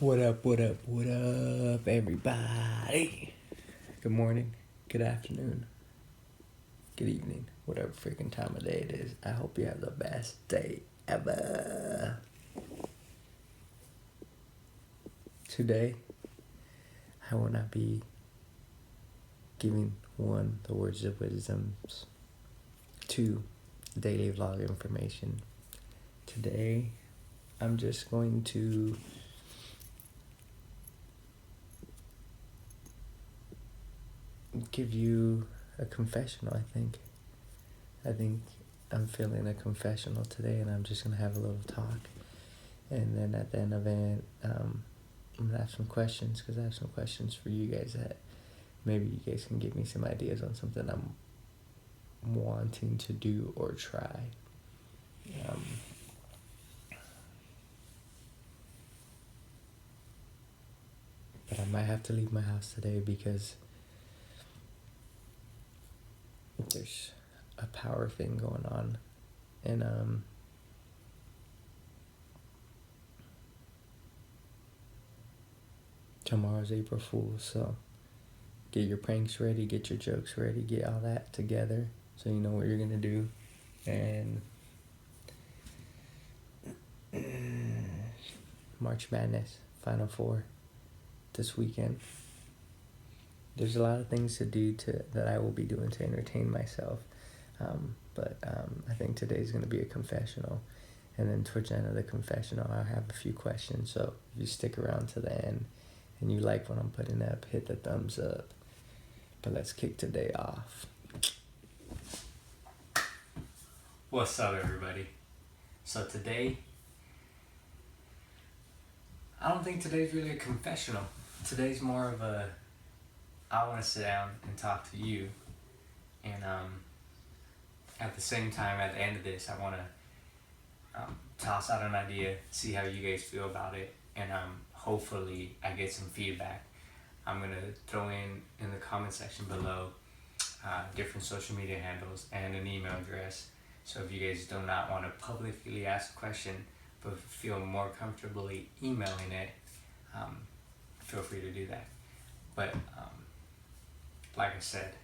What up, what up, what up, everybody? Good morning, good afternoon, good evening, whatever freaking time of day it is. I hope you have the best day ever. Today, I will not be giving one, the words of wisdoms, two, daily vlog information. Today, I'm just going to give you a confessional. I think I'm feeling a confessional today, and I'm just gonna have a little talk, and then at the end of it, I'm gonna have some questions, because I have some questions for you guys that maybe you guys can give me some ideas on something I'm wanting to do or try. But I might have to leave my house today because there's a power thing going on, and tomorrow's April Fool's, so get your pranks ready, get your jokes ready, get all that together so you know what you're gonna do. And March Madness Final Four this weekend. There's a lot of things to do that I will be doing to entertain myself, but I think today's going to be a confessional, and then towards the end of the confessional I'll have a few questions, so if you stick around to the end and you like what I'm putting up, hit the thumbs up. But let's kick today off. What's up, everybody? So today, I don't think today's really a confessional. Today's more of a, I want to sit down and talk to you, and at the same time, at the end of this, I want to toss out an idea, see how you guys feel about it, and hopefully I get some feedback. I'm going to throw in the comment section below different social media handles and an email address, so if you guys do not want to publicly ask a question but feel more comfortably emailing it, feel free to do that. But like I said,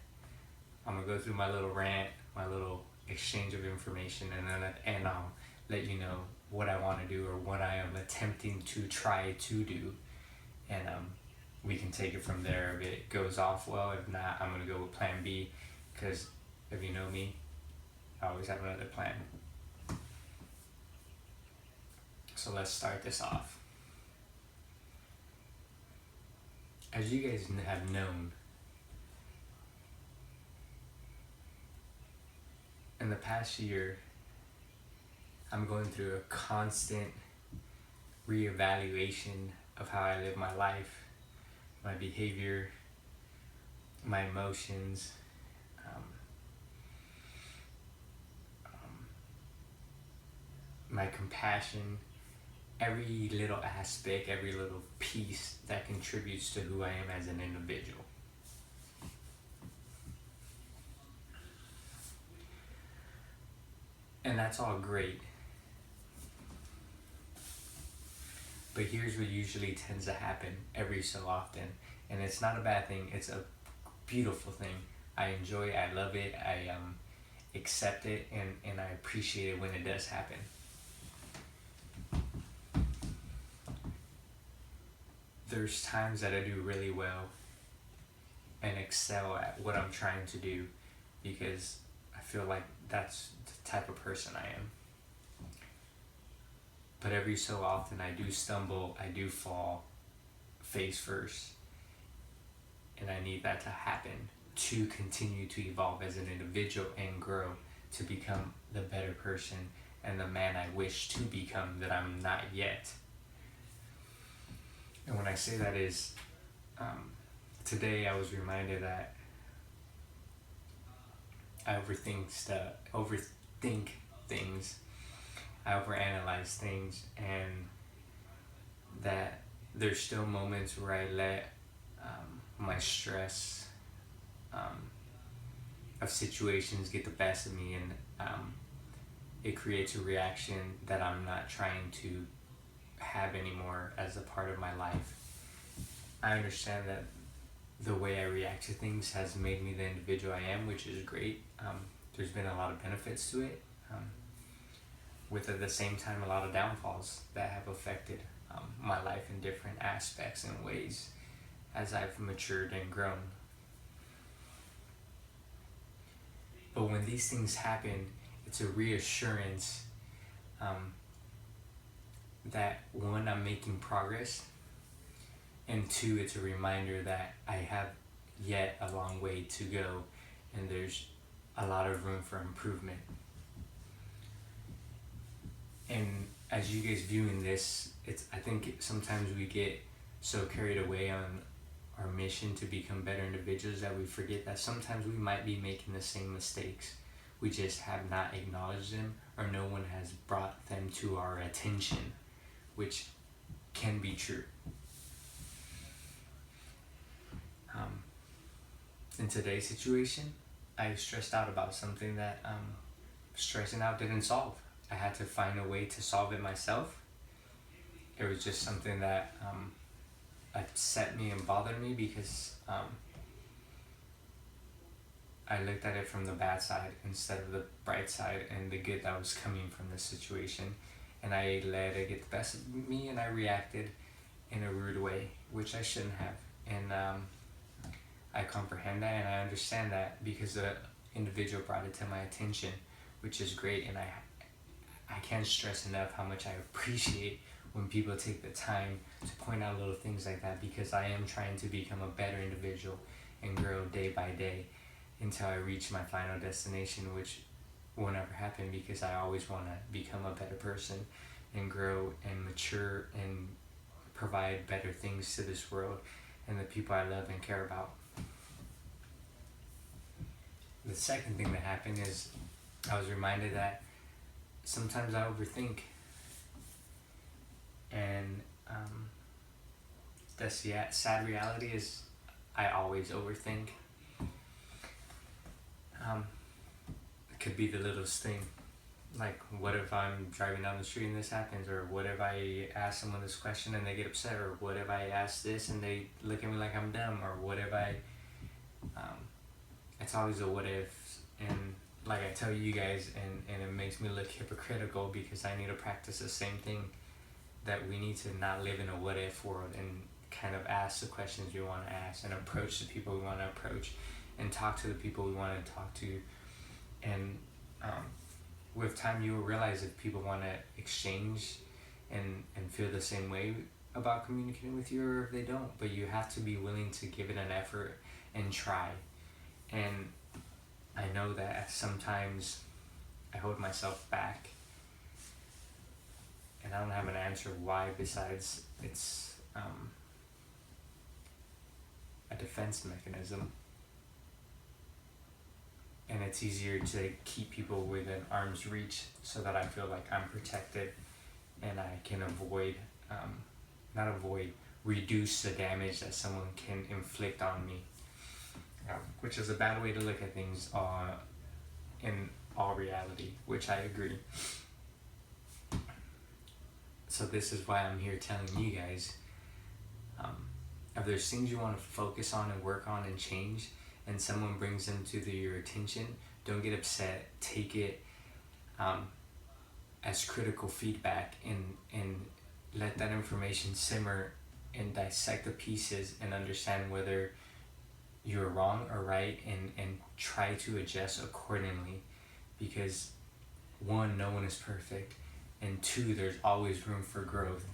I'm going to go through my little rant, my little exchange of information, and then at the end I'll let you know what I want to do or what I am attempting to try to do, and we can take it from there. If it goes off well, if not, I'm going to go with plan B, because if you know me, I always have another plan. So let's start this off. As you guys have known, in the past year, I'm going through a constant reevaluation of how I live my life, my behavior, my emotions, my compassion, every little aspect, every little piece that contributes to who I am as an individual. And that's all great. But here's what usually tends to happen every so often. And it's not a bad thing, it's a beautiful thing. I enjoy it, I love it, I accept it, and I appreciate it when it does happen. There's times that I do really well and excel at what I'm trying to do, because I feel like that's the type of person I am. But every so often I do stumble, I do fall face first, and I need that to happen to continue to evolve as an individual and grow to become the better person and the man I wish to become that I'm not yet. And when I say that is, today I was reminded that I overthink things, I overanalyze things, and that there's still moments where I let my stress of situations get the best of me, and it creates a reaction that I'm not trying to have anymore as a part of my life. I understand that the way I react to things has made me the individual I am, which is great. There's been a lot of benefits to it, with at the same time a lot of downfalls that have affected my life in different aspects and ways as I've matured and grown. But when these things happen, it's a reassurance that one, I'm making progress, and two, it's a reminder that I have yet a long way to go and there's a lot of room for improvement. And as you guys viewing this, I think sometimes we get so carried away on our mission to become better individuals that we forget that sometimes we might be making the same mistakes. We just have not acknowledged them, or no one has brought them to our attention, which can be true. In today's situation, I stressed out about something that stressing out didn't solve. I had to find a way to solve it myself. It was just something that upset me and bothered me because I looked at it from the bad side instead of the bright side and the good that was coming from this situation. And I let it get the best of me, and I reacted in a rude way, which I shouldn't have. And I comprehend that and I understand that because the individual brought it to my attention, which is great. And I can't stress enough how much I appreciate when people take the time to point out little things like that, because I am trying to become a better individual and grow day by day until I reach my final destination, which will never happen because I always want to become a better person and grow and mature and provide better things to this world and the people I love and care about. The second thing that happened is I was reminded that sometimes I overthink, and the sad reality is I always overthink. It could be the littlest thing, like what if I'm driving down the street and this happens, or what if I ask someone this question and they get upset, or what if I ask this and they look at me like I'm dumb, or what if I it's always a what if. And like I tell you guys, and it makes me look hypocritical because I need to practice the same thing, that we need to not live in a what if world and kind of ask the questions we want to ask and approach the people we want to approach and talk to the people we want to talk to. And with time you will realize if people want to exchange and feel the same way about communicating with you, or if they don't. But you have to be willing to give it an effort and try. And I know that sometimes I hold myself back, and I don't have an answer why besides it's a defense mechanism. And it's easier to keep people within arm's reach so that I feel like I'm protected and I can reduce the damage that someone can inflict on me. Which is a bad way to look at things in all reality, which I agree. So this is why I'm here telling you guys, if there's things you want to focus on and work on and change, and someone brings them to your attention, don't get upset. Take it as critical feedback and let that information simmer and dissect the pieces and understand whether you're wrong or right, and try to adjust accordingly. Because one, no one is perfect, and two, there's always room for growth.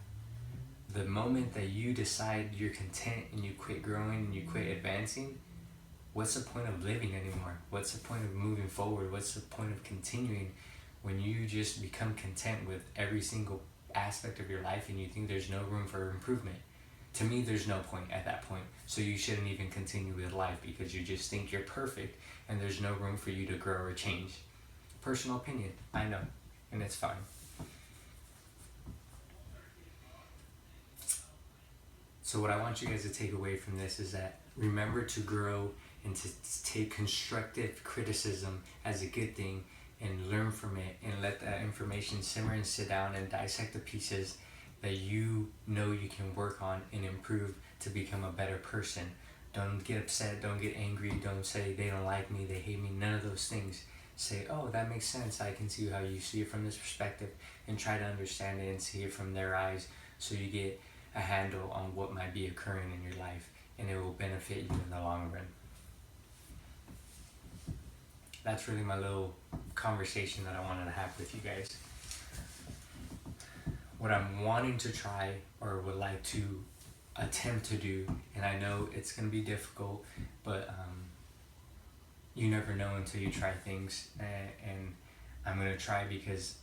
The moment that you decide you're content and you quit growing and you quit advancing, what's the point of living anymore? What's the point of moving forward? What's the point of continuing when you just become content with every single aspect of your life and you think there's no room for improvement? To me, there's no point at that point. So you shouldn't even continue with life because you just think you're perfect and there's no room for you to grow or change. Personal opinion, I know, and it's fine. So what I want you guys to take away from this is that remember to grow and to take constructive criticism as a good thing and learn from it, and let that information simmer and sit down and dissect the pieces that you know you can work on and improve to become a better person. Don't get upset, don't get angry, don't say they don't like me, they hate me, none of those things. Say, oh, that makes sense, I can see how you see it from this perspective, and try to understand it and see it from their eyes, so you get a handle on what might be occurring in your life, and it will benefit you in the long run. That's really my little conversation that I wanted to have with you guys. What I'm wanting to try or would like to attempt to do, and I know it's going to be difficult, but you never know until you try things, and I'm going to try because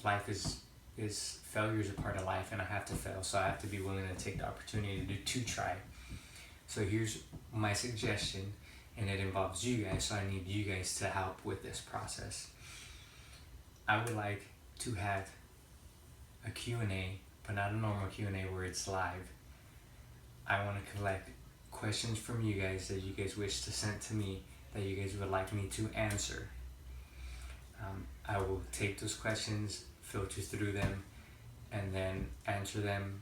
life is failure is a part of life, and I have to fail, so I have to be willing to take the opportunity to try. So here's my suggestion, and it involves you guys, so I need you guys to help with this process. I would like to have a Q&A, but not a normal Q&A where it's live. I want to collect questions from you guys that you guys wish to send to me, that you guys would like me to answer. I will take those questions, filter through them, and then answer them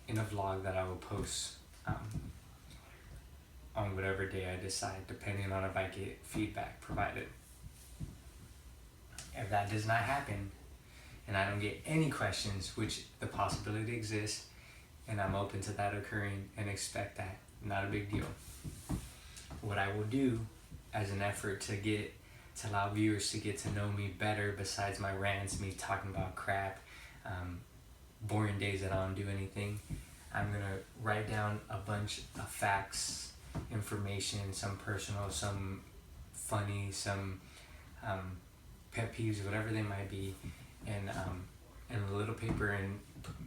in a vlog that I will post on whatever day I decide, depending on if I get feedback provided. If that does not happen, and I don't get any questions, which the possibility exists, and I'm open to that occurring and expect that, not a big deal. What I will do as an effort to allow viewers to get to know me better, besides my rants, me talking about crap, boring days that I don't do anything, I'm gonna write down a bunch of facts, information, some personal, some funny, some pet peeves, whatever they might be, and a little paper, and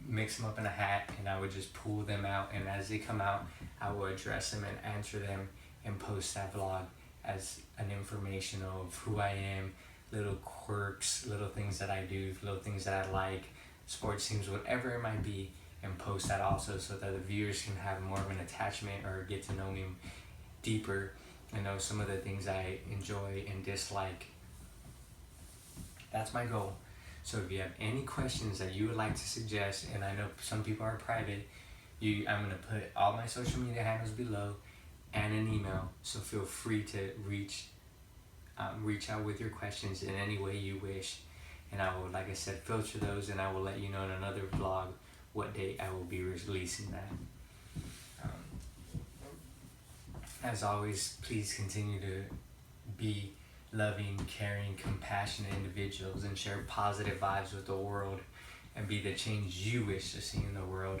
mix them up in a hat, and I would just pull them out, and as they come out, I will address them and answer them and post that vlog as an information of who I am, little quirks, little things that I do, little things that I like, sports teams, whatever it might be, and post that also, so that the viewers can have more of an attachment or get to know me deeper and know some of the things I enjoy and dislike. That's my goal. So if you have any questions that you would like to suggest, and I know some people are private, I'm going to put all my social media handles below and an email, so feel free to reach out with your questions in any way you wish, and I will, like I said, filter those, and I will let you know in another vlog what date I will be releasing that. As always, please continue to be loving, caring, compassionate individuals, and share positive vibes with the world, and be the change you wish to see in the world.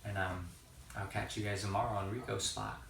And I'll catch you guys tomorrow on Ricos Spot.